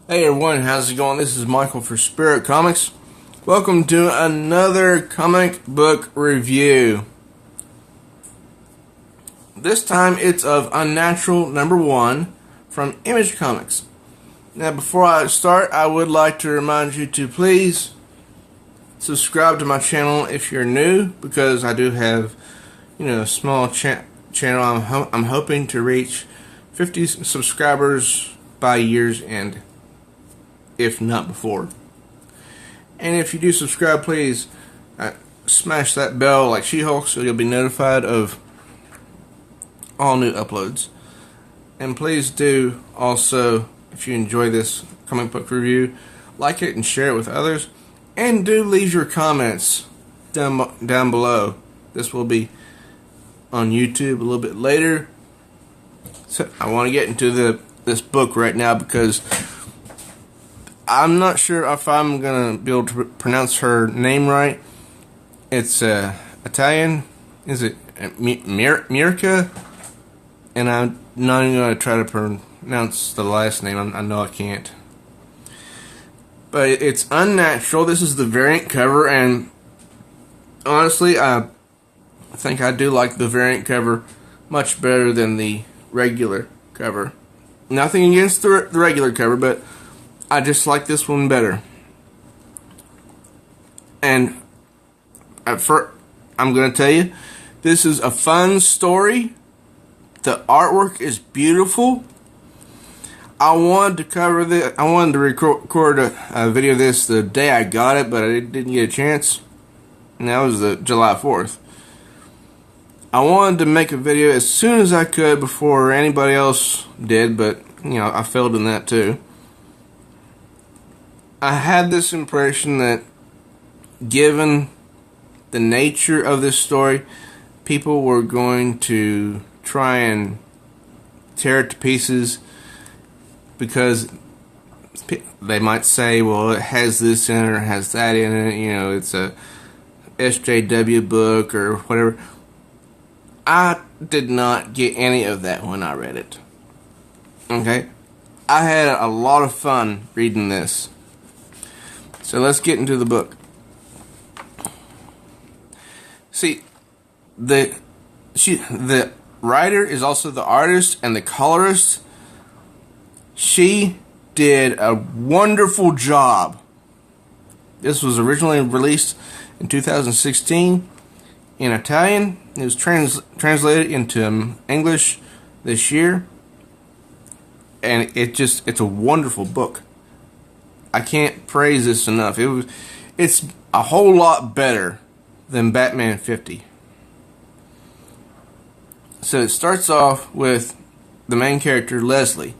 Hey everyone, how's it going? This is Michael for Spirit Comics. Welcome to another comic book review. This time it's of Unnatural #1 from Image Comics. Now before I start, I would like to remind you to please subscribe to my channel if you're new, because I do have, a small channel. I'm hoping to reach 50 subscribers by year's end, if not before. And if you do subscribe, please smash that bell like She-Hulk so you'll be notified of all new uploads. And please do also, if you enjoy this comic book review, like it and share it with others. And do leave your comments down below. This will be on YouTube a little bit later. So I want to get into this book right now because I'm not sure if I'm going to be able to pronounce her name right. It's Italian. Is it Mirka? And I'm not even going to try to pronounce the last name. I know I can't. But it's Unnatural. This is the variant cover, and honestly, I think I do like the variant cover much better than the regular cover. Nothing against the regular cover, but I just like this one better. And I'm going to tell you, this is a fun story. The artwork is beautiful. I wanted to cover this. I wanted to record a video of this the day I got it, but I didn't get a chance. And that was the July 4th. I wanted to make a video as soon as I could before anybody else did, but I failed in that too. I had this impression that, given the nature of this story, people were going to try and tear it to pieces, because they might say, well, it has this in it or has that in it, it's a SJW book or whatever. I did not get any of that when I read it. Okay? I had a lot of fun reading this. So let's get into the book. See, the writer is also the artist and the colorist. She did a wonderful job. This was originally released in 2016 in Italian. It was translated into English this year. And it's a wonderful book. I can't praise this enough. It's a whole lot better than Batman 50. So it starts off with the main character, Leslie,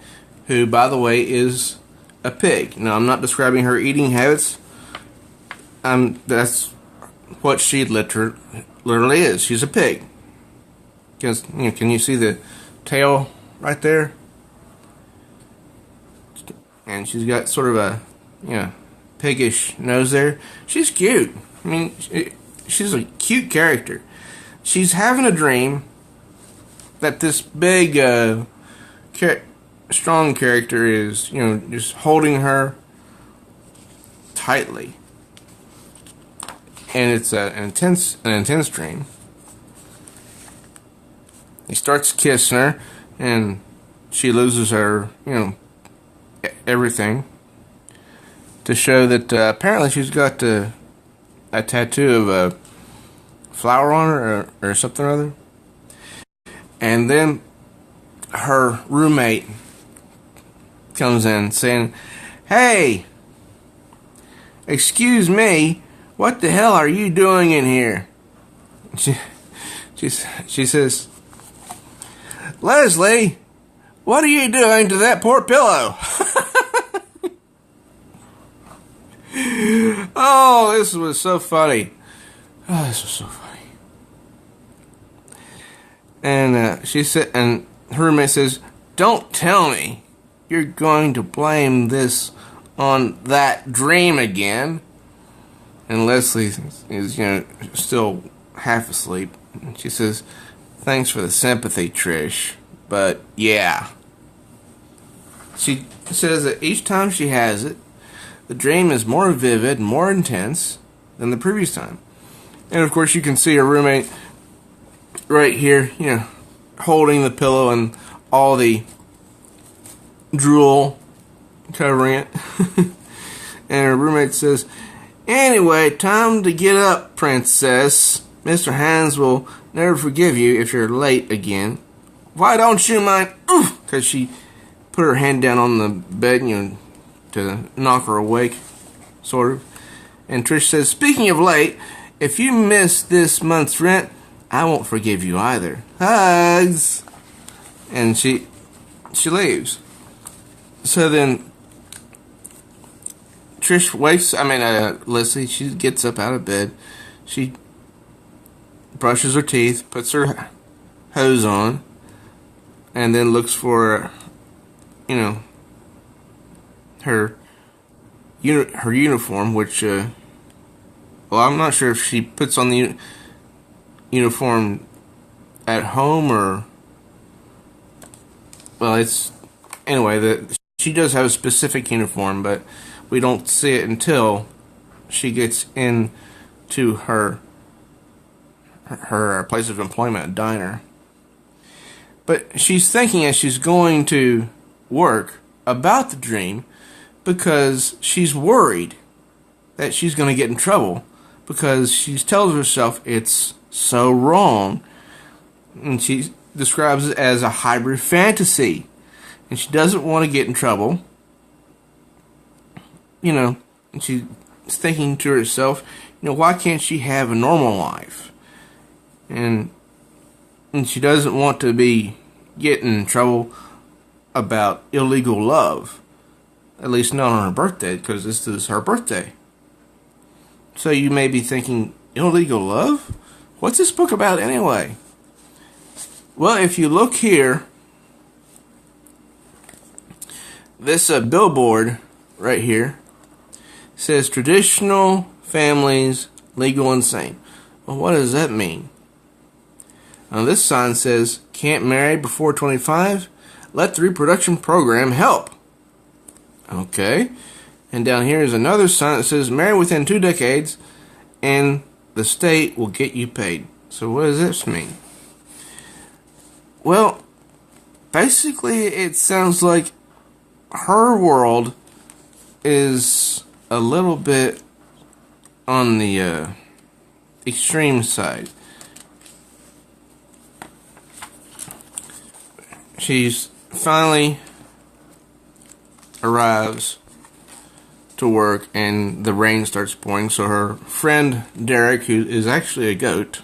who, by the way, is a pig. Now, I'm not describing her eating habits. That's what she literally is. She's a pig. Because, can you see the tail right there? And she's got sort of a, piggish nose there. She's cute. I mean, she's a cute character. She's having a dream that this big, strong character is, just holding her tightly. And it's an intense dream. He starts kissing her, and she loses her, everything, to show that apparently she's got a tattoo of a flower on her or something or other. And then her roommate comes in saying, "Hey, excuse me, what the hell are you doing in here?" She says, "Leslie, what are you doing to that poor pillow?" Oh, this was so funny. Oh, this was so funny. And she said, and her roommate says, "Don't tell me you're going to blame this on that dream again." And Leslie is, still half asleep. And she says, "Thanks for the sympathy, Trish, but yeah." She says that each time she has it, the dream is more vivid and more intense than the previous time. And of course, you can see her roommate right here, holding the pillow and all the drool covering it. And her roommate says, "Anyway, time to get up, princess. Mr. Hans will never forgive you if you're late again. Why don't you mind?" Because she put her hand down on the bed, to knock her awake, sort of. And Trish says, "Speaking of late, if you miss this month's rent, I won't forgive you either. Hugs." And she leaves. So then Trish Leslie, she gets up out of bed. She brushes her teeth, puts her hose on, and then looks for, her uniform, which, I'm not sure if she puts on the uniform at home or, she does have a specific uniform, but we don't see it until she gets into her place of employment, a diner. But she's thinking as she's going to work about the dream because she's worried that she's going to get in trouble because she tells herself it's so wrong. And she describes it as a hybrid fantasy. And she doesn't want to get in trouble. And she's thinking to herself, why can't she have a normal life? And she doesn't want to be getting in trouble about illegal love. At least not on her birthday, because this is her birthday. So you may be thinking, illegal love? What's this book about anyway? Well, if you look here, this billboard right here says traditional families legal insane. Well, what does that mean? Now, this sign says, can't marry before 25? Let the reproduction program help. Okay. And down here is another sign that says, marry within 2 decades and the state will get you paid. So what does this mean? Well, basically it sounds like her world is a little bit on the extreme side. She's finally arrives to work and the rain starts pouring, so her friend Derek, who is actually a goat,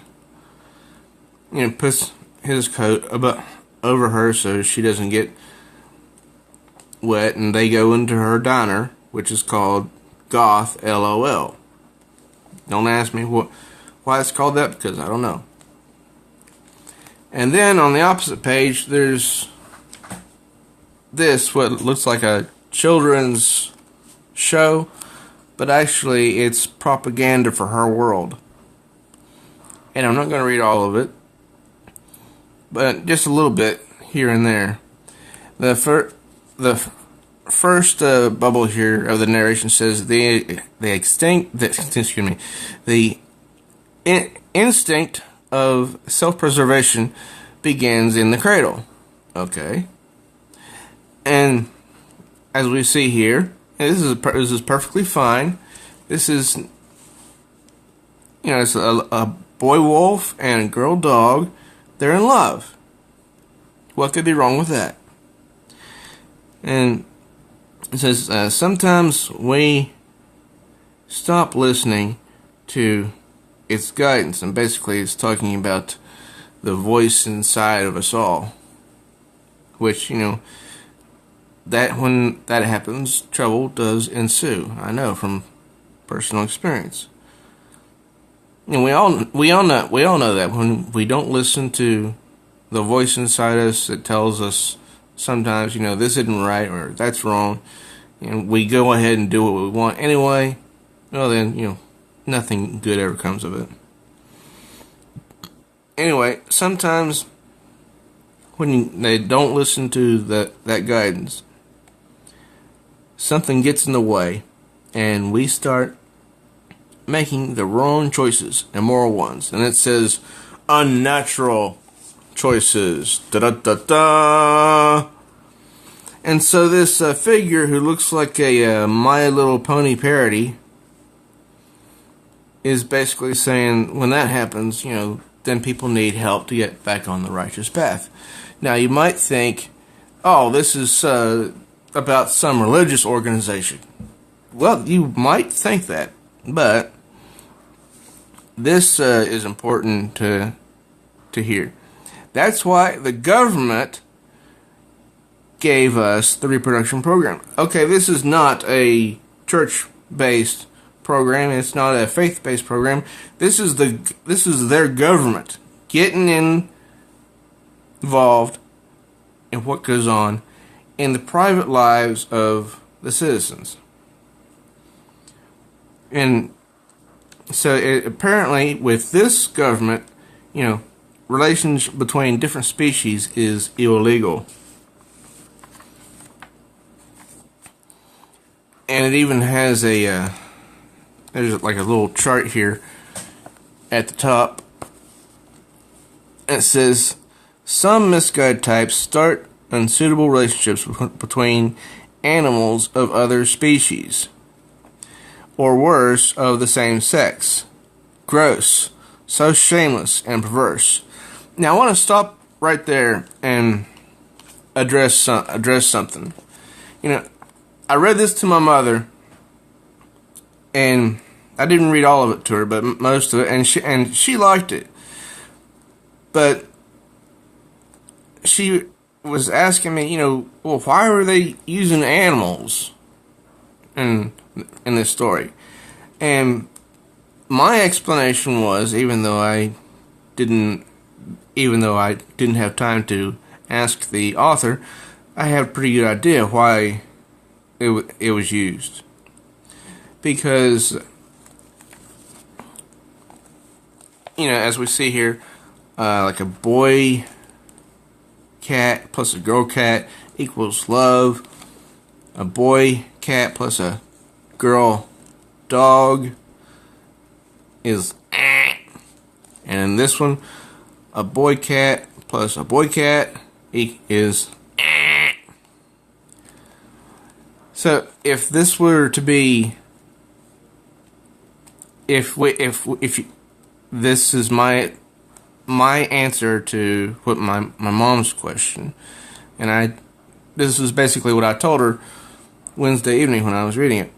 puts his coat over her so she doesn't get wet, and they go into her diner, which is called Goth LOL. Don't ask me why it's called that, because I don't know. And then on the opposite page, there's this, what looks like a children's show, but actually it's propaganda for her world. And I'm not going to read all of it, but just a little bit here and there. The first bubble here of the narration says the instinct of self-preservation begins in the cradle. Okay. And as we see here, this is perfectly fine. This is, it's a boy wolf and a girl dog. They're in love. What could be wrong with that? And it says, sometimes we stop listening to its guidance. And basically it's talking about the voice inside of us all. Which, that when that happens, trouble does ensue. I know from personal experience. And we all know that when we don't listen to the voice inside us that tells us sometimes, this isn't right or that's wrong, and we go ahead and do what we want anyway, well then, nothing good ever comes of it. Anyway, sometimes when they don't listen to that guidance, something gets in the way, and we start making the wrong choices, immoral ones. And it says unnatural choices. Da da da da. And so this figure who looks like a My Little Pony parody is basically saying when that happens, then people need help to get back on the righteous path. Now you might think, oh, this is about some religious organization. Well, you might think that, but this is important to hear. That's why the government gave us the reproduction program. Okay, this is not a church-based program. It's not a faith-based program. This is their government getting involved in what goes on in the private lives of the citizens. And so apparently with this government, relations between different species is illegal. And it even has there's like a little chart here at the top. It says, some misguided types start unsuitable relationships between animals of other species, or worse, of the same sex. Gross, so shameless and perverse. Now I want to stop right there and address something. I read this to my mother, and I didn't read all of it to her, but most of it, and she liked it. But she was asking me, well, why were they using animals in this story? And my explanation was, even though I didn't have time to ask the author, I have a pretty good idea why it was used. Because, as we see here, like a boy cat plus a girl cat equals love. A boy cat plus a girl dog is and in this one, a boy cat plus a boy cat is. So if this were to be, this is my answer to what my mom's question, and this is basically what I told her Wednesday evening when I was reading it.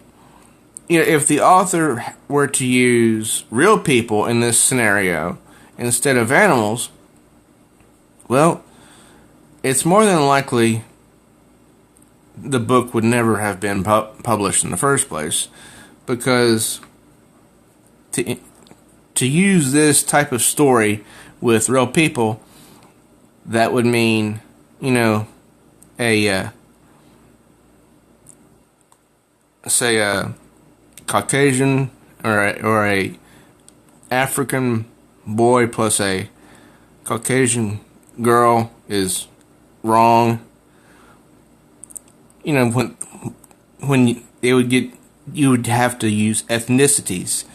If the author were to use real people in this scenario instead of animals, well, it's more than likely the book would never have been published in the first place, because to use this type of story with real people, that would mean, say a Caucasian or a African boy plus a Caucasian girl is wrong. When you would have to use ethnicities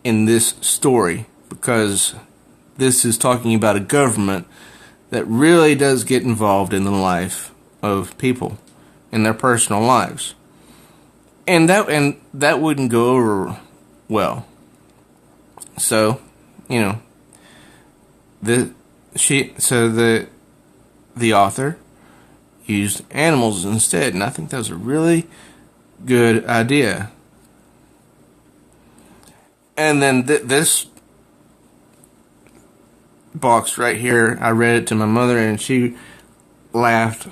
in this story, because this is talking about a government that really does get involved in the life of people in their personal lives, and that wouldn't go over well. So, the author used animals instead, and I think that was a really good idea. And then this box right here, I read it to my mother, and she laughed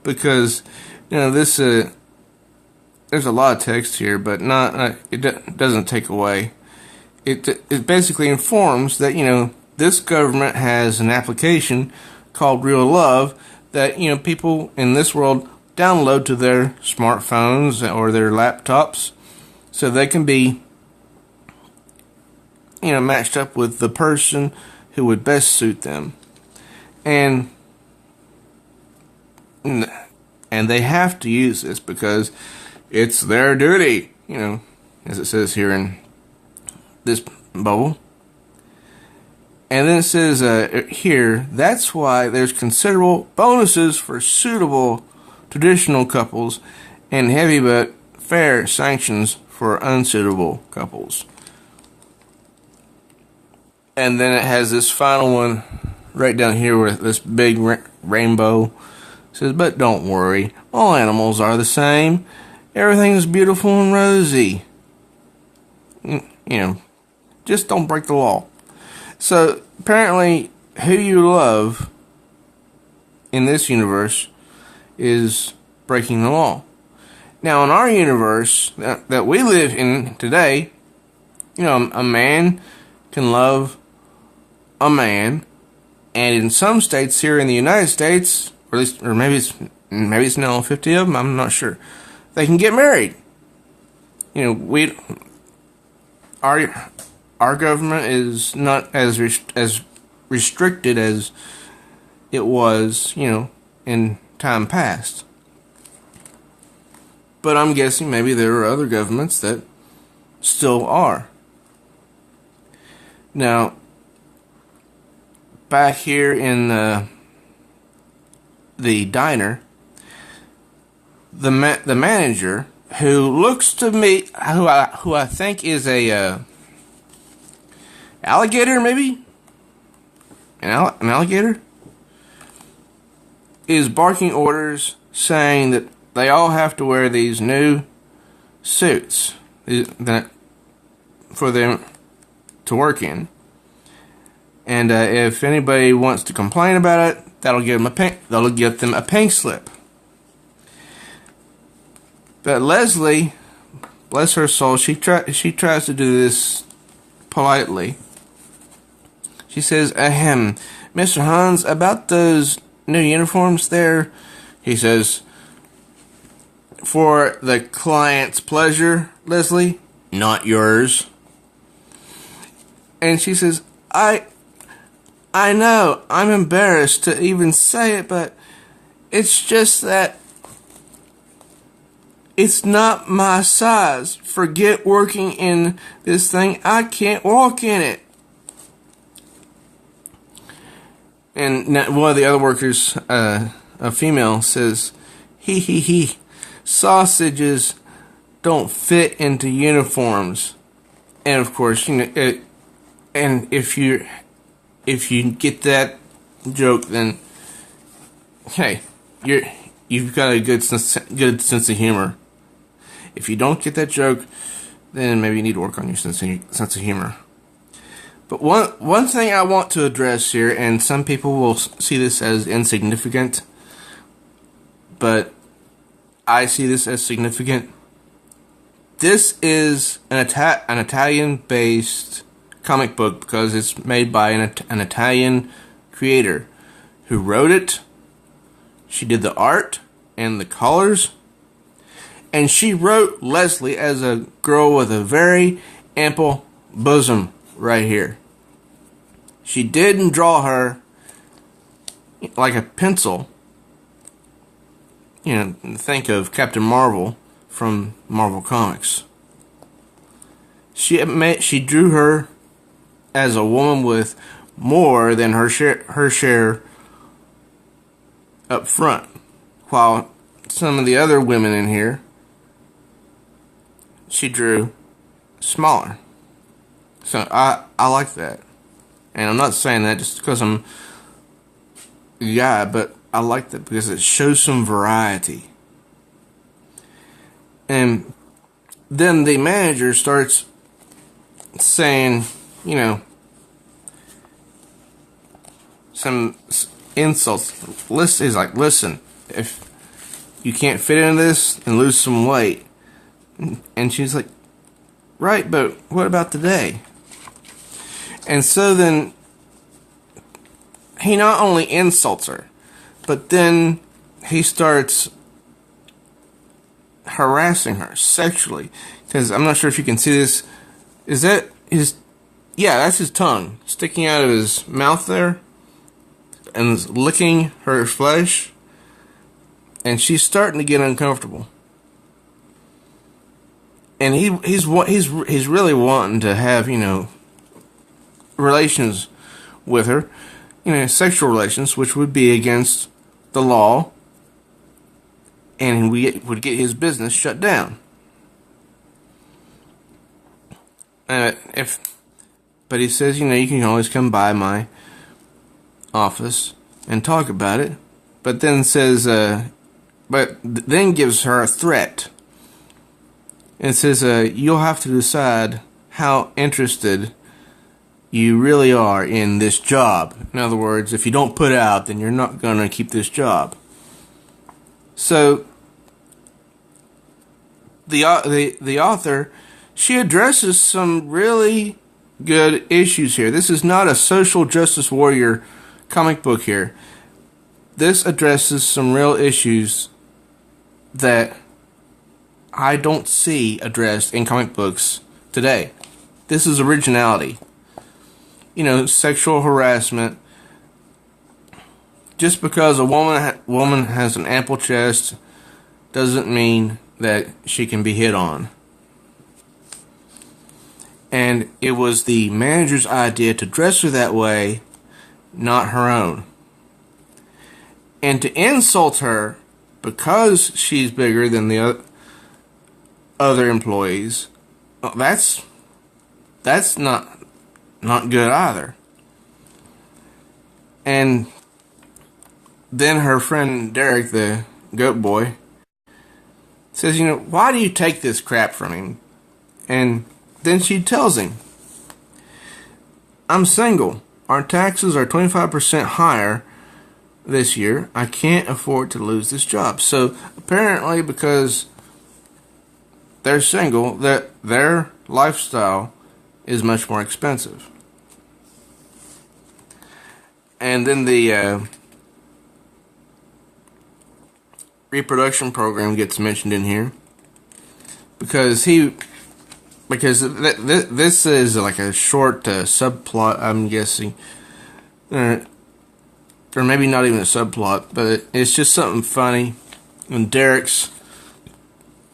because this there's a lot of text here, but it doesn't take away. It basically informs that this government has an application called Real Love that people in this world download to their smartphones or their laptops, so they can be matched up with the person who would best suit them. And and they have to use this because it's their duty, as it says here in this bubble. And then it says here, that's why there's considerable bonuses for suitable traditional couples and heavy but fair sanctions for unsuitable couples. And then it has this final one right down here with this big rainbow. It says, but don't worry, all animals are the same. Everything is beautiful and rosy. Just don't break the law. So apparently, who you love in this universe is breaking the law. Now, in our universe that we live in today, a man can love a man, and in some states here in the United States, or maybe it's now 50 of them, I'm not sure, they can get married. Our government is not as restricted as it was, in time past. But I'm guessing maybe there are other governments that still are. Now, back here in the diner, the manager, who looks to me, who I think is a alligator, maybe an alligator, is barking orders, saying that they all have to wear these new suits that for them to work in. And if anybody wants to complain about it, that'll get them a pink slip. But Leslie, bless her soul, she tries to do this politely. She says, Mr. Hans, about those new uniforms there, he says, for the client's pleasure, Leslie, not yours. And she says, I know, I'm embarrassed to even say it, but it's just that it's not my size. Forget working in this thing. I can't walk in it. And one of the other workers, a female, says, he, sausages don't fit into uniforms. And of course, and if you get that joke, then hey, you've got a good sense of humor. If you don't get that joke, then maybe you need to work on your sense of humor. But one thing I want to address here, and some people will see this as insignificant, but I see this as significant. This is an Italian-based comic book because it's made by an Italian creator who wrote it. She did the art and the colors, and she wrote Leslie as a girl with a very ample bosom right here. She didn't draw her like a pencil. Think of Captain Marvel from Marvel Comics. She drew her as a woman with more than her share up front, while some of the other women in here she drew smaller. So I like that. And I'm not saying that just because I'm a guy, but I like that because it shows some variety. And then the manager starts saying, some insults. He's like, listen, if you can't fit into this, then lose some weight. And she's like, right, but what about today? And so then he not only insults her, but then he starts harassing her sexually. Because I'm not sure if you can see this. Is that his... Yeah, that's his tongue sticking out of his mouth there and licking her flesh. and she's starting to get uncomfortable. And he's really wanting to have, relations with her, sexual relations, which would be against the law, and would get his business shut down. But he says, you can always come by my office and talk about it. But then says, then gives her a threat. And says, you'll have to decide how interested you really are in this job. In other words, if you don't put out, then you're not going to keep this job. So, the author, she addresses some really good issues here. This is not a social justice warrior comic book here. This addresses some real issues that I don't see addressed in comic books today. This is originality. Sexual harassment. Just because a woman has an ample chest doesn't mean that she can be hit on. And it was the manager's idea to dress her that way, not her own. And to insult her because she's bigger than the other employees, that's not good either. And then her friend Derek, the goat boy, says, why do you take this crap from him? And then she tells him, I'm single. Our taxes are 25% higher this year. I can't afford to lose this job. So apparently, because they're single, that their lifestyle is much more expensive. And then the reproduction program gets mentioned in here because this is like a short subplot, I'm guessing, or maybe not even a subplot, but it's just something funny. And Derek's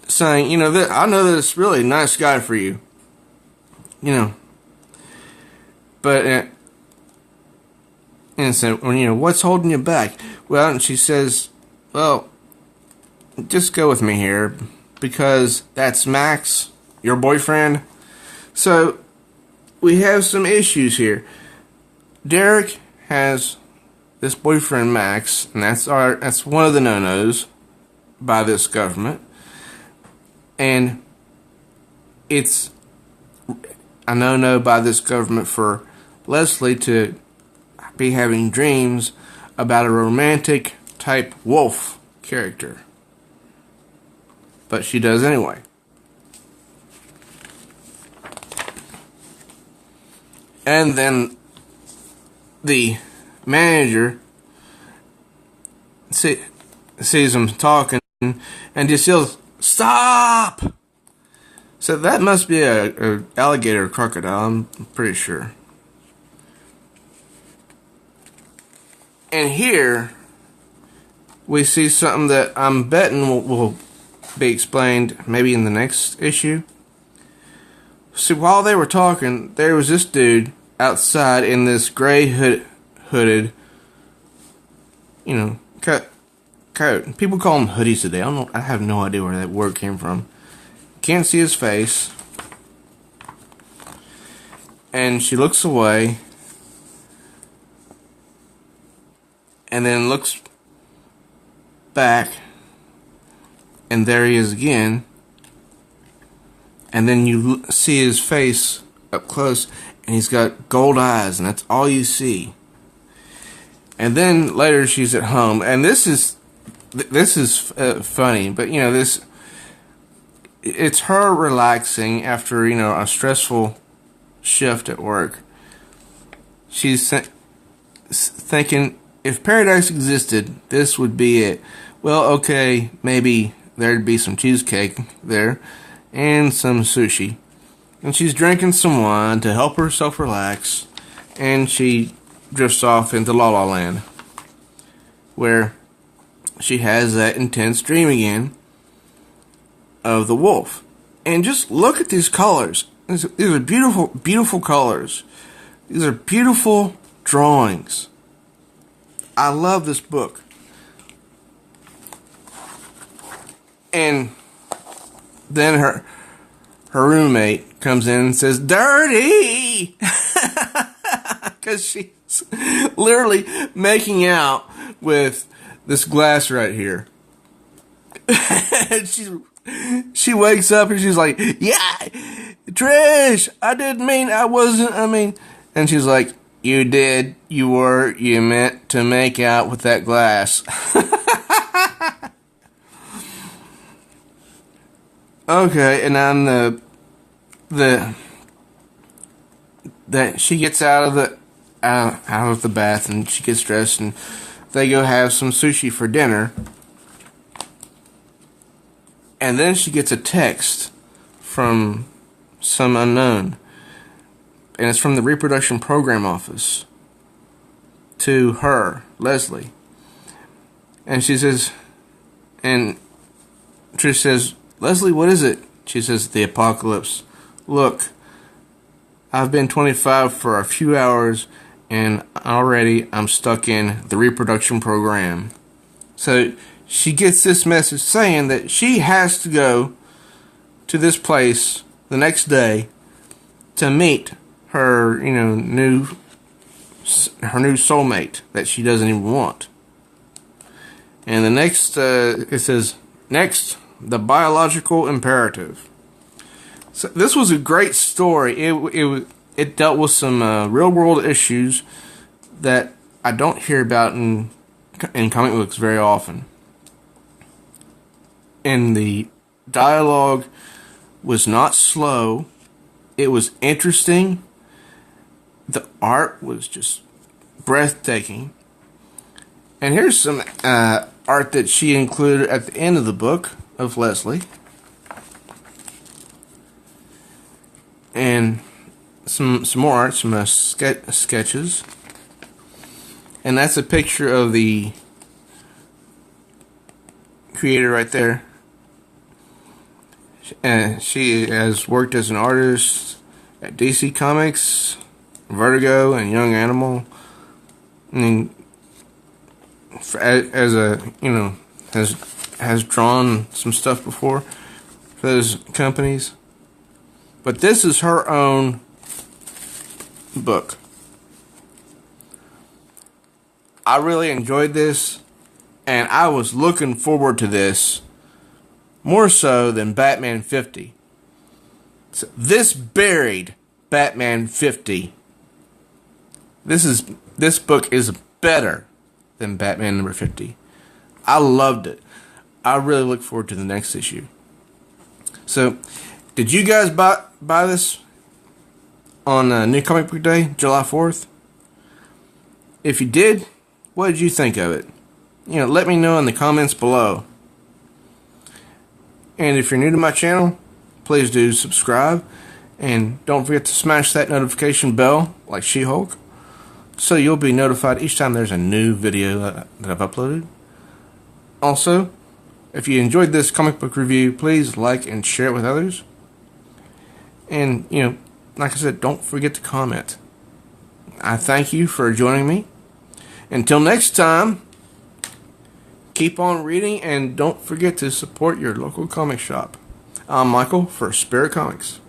saying, I know that it's really a nice guy for you, but and so, what's holding you back? Well, and she says, well, just go with me here because that's Max, your boyfriend. So we have some issues here. Derek has this boyfriend Max, and that's one of the no-nos by this government. And it's a no-no by this government for Leslie to be having dreams about a romantic type wolf character. But she does anyway. And then the manager sees him talking and just yells, "Stop!" So that must be a alligator or crocodile, I'm pretty sure. And here we see something that I'm betting will be explained maybe in the next issue. See, while they were talking, there was this dude outside in this gray hooded, coat. People call them hoodies today. I have no idea where that word came from. Can't see his face. And she looks away. And then looks back. And there he is again. And then you see his face up close. And he's got gold eyes. And that's all you see. And then later she's at home. And this is funny. But, it's her relaxing after, a stressful shift at work. She's thinking, if paradise existed, this would be it. Well, okay, maybe there'd be some cheesecake there and some sushi. And she's drinking some wine to help herself relax. And she drifts off into La La Land, where she has that intense dream again of the wolf. And just look at these colors. These are beautiful, beautiful colors. These are beautiful drawings. I love this book. And then her roommate comes in and says, "Dirty!" Because she's literally making out with this glass right here. And she wakes up and she's like, "Yeah, Trish, I didn't mean, I mean." And she's like, "You did, you meant to make out with that glass." Okay, and then that she gets out of the bath and she gets dressed and they go have some sushi for dinner. And then she gets a text from some unknown. And it's from the reproduction program office to her, Leslie. And she says, and Trish says, "Leslie, what is it?" She says, "The apocalypse. Look, I've been 25 for a few hours and already I'm stuck in the reproduction program." So she gets this message saying that she has to go to this place the next day to meet her, new soulmate that she doesn't even want. And the next, it says, "Next, the biological imperative." So this was a great story. It dealt with some real world issues that I don't hear about in comic books very often. And the dialogue was not slow. It was interesting. The art was just breathtaking. And here's some art that she included at the end of the book of Leslie. And some more art, some sketches. And that's a picture of the creator right there. She has worked as an artist at DC Comics, Vertigo, and Young Animal. And as a, has drawn some stuff before for those companies. But this is her own book. I really enjoyed this, and I was looking forward to this more so than Batman 50. So this buried Batman 50. This book is better than Batman number 50. I loved it. I really look forward to the next issue. So, did you guys buy this on New Comic Book Day, July 4th? If you did, what did you think of it? Let me know in the comments below. And if you're new to my channel, please do subscribe. And don't forget to smash that notification bell like She-Hulk, so you'll be notified each time there's a new video that I've uploaded. Also, if you enjoyed this comic book review, please like and share it with others. And, like I said, don't forget to comment. I thank you for joining me. Until next time, keep on reading and don't forget to support your local comic shop. I'm Michael for Spirit Comics.